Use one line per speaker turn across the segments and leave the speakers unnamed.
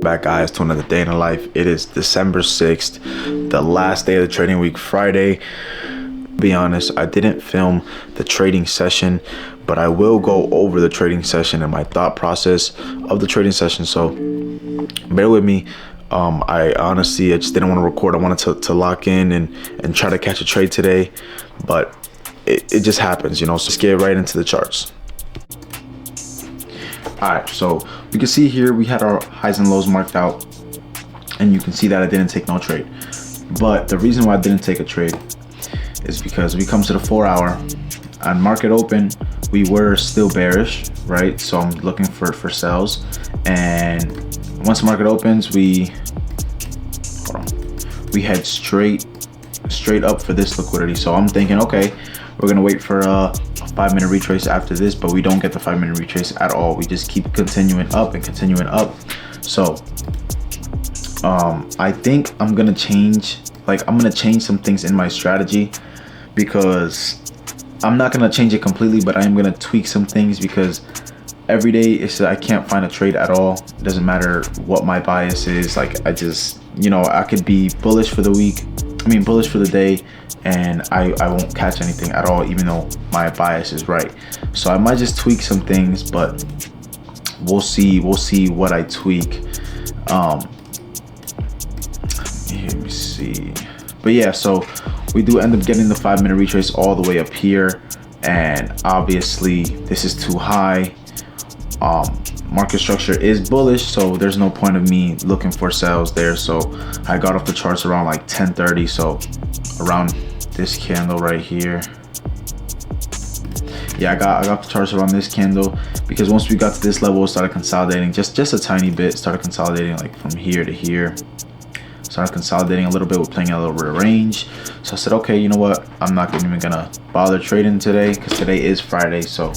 Back, guys, to another day in the life. It is December 6th, the last day of the trading week, Friday. Be honest, I didn't film the trading session, but I will go over the trading session and my thought process of the trading session, so bear with me. I honestly just didn't want to record. I wanted to lock in and try to catch a trade today, but it just happens, you know. So let's get right into the charts. Alright, so you can see here we had our highs and lows marked out, and you can see that I didn't take no trade. But the reason why I didn't take a trade is because we come to the 4 hour on market open, we were still bearish, right? So I'm looking for sells, and once the market opens, we head straight up for this liquidity. So I'm thinking, okay, we're gonna wait for a 5-minute retrace after this, but we don't get the 5-minute retrace at all. We just keep continuing up and continuing up. So I think I'm gonna change some things in my strategy, because I'm not gonna change it completely, but I am gonna tweak some things, because every day I can't find a trade at all. It doesn't matter what my bias is. Like, I just, you know, I could be bullish for the week, bullish for the day, and I won't catch anything at all, even though my bias is right. So I might just tweak some things, but we'll see what I tweak. Let me see. But yeah, so we do end up getting the 5-minute retrace all the way up here, and obviously this is too high. Market structure is bullish, so there's no point of me looking for sales there. So I got off the charts around like 10:30, so around this candle right here. Yeah, I got the charts around this candle, because once we got to this level, it started consolidating just a tiny bit. Started consolidating like from here to here. Started consolidating a little bit. We're playing a little bit of range. So I said, okay, you know what? I'm not even gonna bother trading today, because today is Friday, so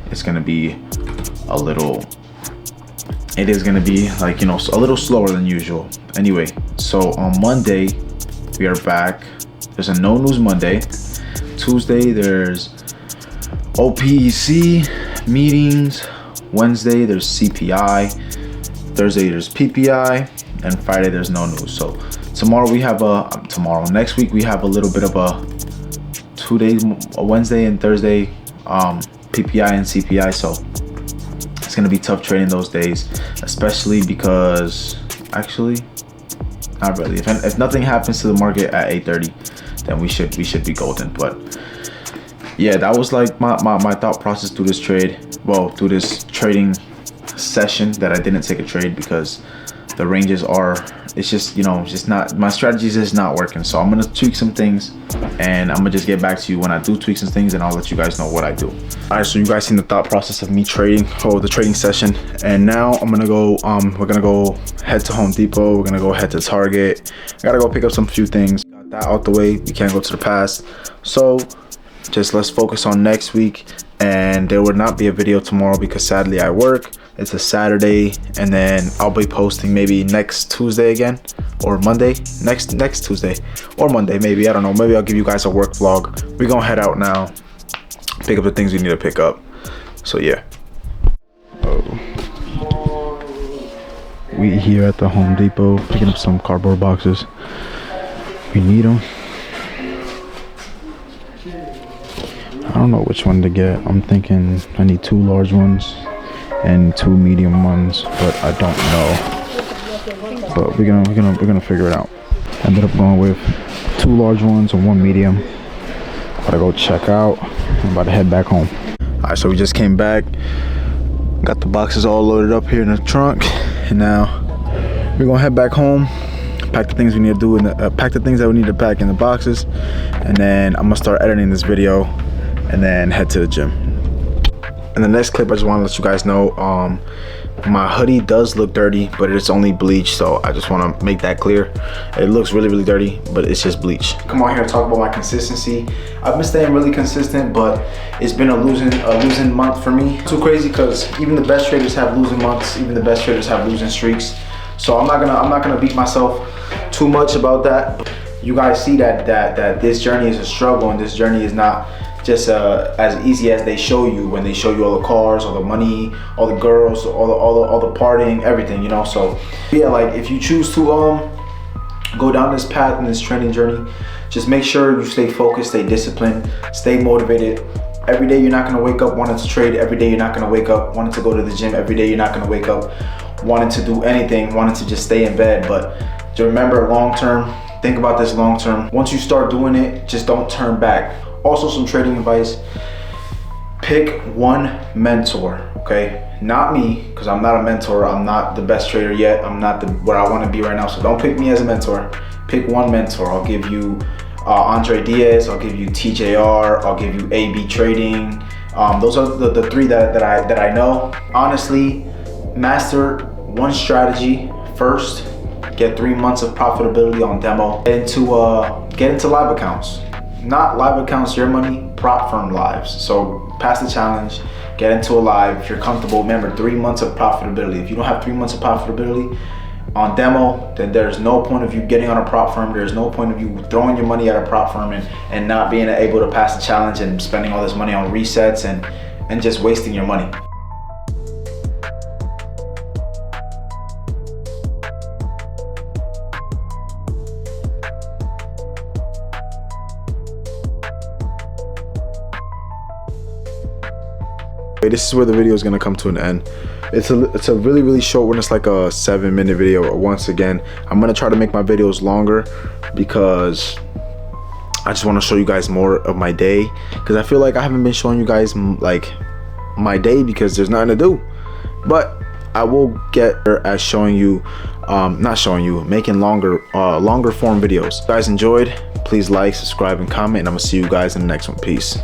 it's gonna be it is gonna be like, you know, a little slower than usual. Anyway, so on Monday we are back. There's a no news Monday. Tuesday there's OPEC meetings. Wednesday there's CPI. Thursday there's PPI, and Friday there's no news. So tomorrow we have next week we have a little bit of a 2 days, Wednesday and Thursday, PPI and CPI. So it's gonna be tough trading those days, especially because, actually, not really. If nothing happens to the market at 8:30, then we should be golden. But yeah, that was like my thought process through this trade. Well, through this trading session, that I didn't take a trade because the ranges are, it's just, you know, just not, my strategies is not working. So I'm gonna tweak some things, and I'm gonna just get back to you when I do tweak some things, and I'll let you guys know what I do. All right, so you guys seen the thought process of me trading, the trading session, and now I'm gonna go, we're gonna go head to Home Depot. We're gonna go head to Target. I gotta go pick up some few things. Got that out the way. We can't go to the past. So just let's focus on next week, and there will not be a video tomorrow because sadly I work. It's a Saturday, and then I'll be posting maybe next Tuesday again, or Monday, next Tuesday or Monday, maybe. I don't know, maybe I'll give you guys a work vlog. We're gonna head out now, pick up the things we need to pick up. So yeah, we here at the Home Depot picking up some cardboard boxes. We need them. I don't know which one to get. I'm thinking I need 2 large ones and 2 medium ones, but I don't know. But we're gonna figure it out. Ended up going with 2 large ones and 1 medium. Gotta go check out. I'm about to head back home. All right, so we just came back. Got the boxes all loaded up here in the trunk, and now we're gonna head back home. Pack the things we need to do, and pack the things that we need to pack in the boxes, and then I'm gonna start editing this video, and then head to the gym. In the next clip, I just want to let you guys know, my hoodie does look dirty, but it's only bleach, so I just want to make that clear. It looks really dirty, but it's just bleach. Come on here and talk about my consistency. I've been staying really consistent, but it's been a losing month for me. Too crazy, because even the best traders have losing months. Even the best traders have losing streaks. So I'm not gonna beat myself too much about that. You guys see that this journey is a struggle, and this journey is not just as easy as they show you when they show you all the cars, all the money, all the girls, all the partying, everything, you know. So yeah, like if you choose to go down this path in this training journey, just make sure you stay focused, stay disciplined, stay motivated. Every day you're not gonna wake up wanting to trade. Every day you're not gonna wake up wanting to go to the gym. Every day you're not gonna wake up wanting to do anything, wanting to just stay in bed. But to remember, long term, think about this long term. Once you start doing it, just don't turn back. Also, some trading advice: pick one mentor, okay? Not me, because I'm not a mentor. I'm not the best trader yet. I'm not where I want to be right now. So don't pick me as a mentor. Pick one mentor. I'll give you Andre Diaz. I'll give you TJR. I'll give you AB Trading. Those are the three that I know. Honestly, master one strategy first. Get 3 months of profitability on demo. Get into live accounts. Not live accounts, your money, prop firm lives. So pass the challenge, get into a live. If you're comfortable, remember 3 months of profitability. If you don't have 3 months of profitability on demo, then there's no point of you getting on a prop firm. There's no point of you throwing your money at a prop firm and not being able to pass the challenge and spending all this money on resets and just wasting your money. This is where the video is going to come to an end. It's a really short one. It's like a 7-minute video. Once again, I'm going to try to make my videos longer because I just want to show you guys more of my day, because I feel like I haven't been showing you guys like my day because there's nothing to do. But I will get better at showing you, making longer form videos. If you guys enjoyed, please like, subscribe, and comment, and I'm gonna see you guys in the next one. Peace.